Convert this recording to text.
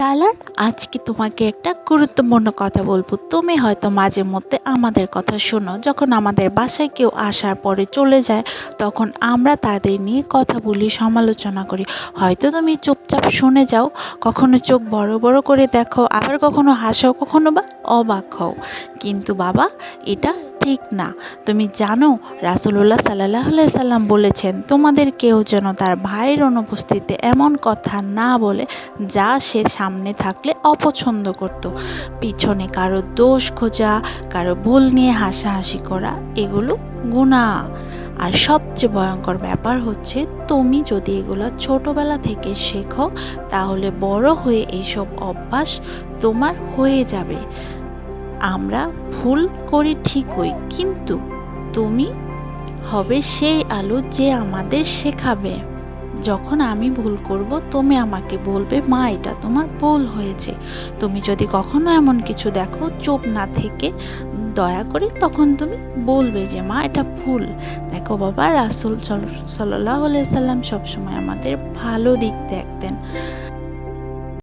তাহলে আজকে তোমাকে একটা গুরুত্বপূর্ণ কথা বলবো। তুমি হয়তো মাঝে মধ্যে আমাদের কথা শোনো, যখন আমাদের বাসায় কেউ আসার পরে চলে যায় তখন আমরা তাদের নিয়ে কথা বলি, সমালোচনা করি। হয়তো তুমি চুপচাপ শুনে যাও, কখনো চোখ বড় বড় করে দেখো, আবার কখনো হাসো, কখনো বা অবাক হও। কিন্তু বাবা, এটা ঠিক না। তুমি জানো রাসূলুল্লাহ সাল্লাল্লাহু আলাইহি সাল্লাম বলেছেন, তোমাদের কেউ যেন তার ভাইয়ের অনুপস্থিতিতে এমন কথা না বলে যা সে সামনে থাকলে অপছন্দ করত। পিছনে কারো দোষ খোঁজা, কারো ভুল নিয়ে হাসাহাসি করা, এগুলো গুনাহ। আর সবচেয়ে ভয়ঙ্কর ব্যাপার হচ্ছে, তুমি যদি এগুলো ছোটবেলা থেকে শেখো তাহলে বড় হয়ে এইসব অভ্যাস তোমার হয়ে যাবে। আমরা ভুল করি ঠিকই, কিন্তু তুমি হবে সেই আলো যে আমাদের শেখাবে। যখন আমি ভুল করব তুমি আমাকে বলবে, মা এটা তোমার ভুল হয়েছে। তুমি যদি কখনো এমন কিছু দেখো, চুপ না থেকে দয়া করে তখন তুমি বলবে যে মা এটা ভুল। দেখো বাবা, রাসূল সাল্লাল্লাহু আলাইহি সাল্লাম সবসময় আমাদের ভালো দিক দেখতেন।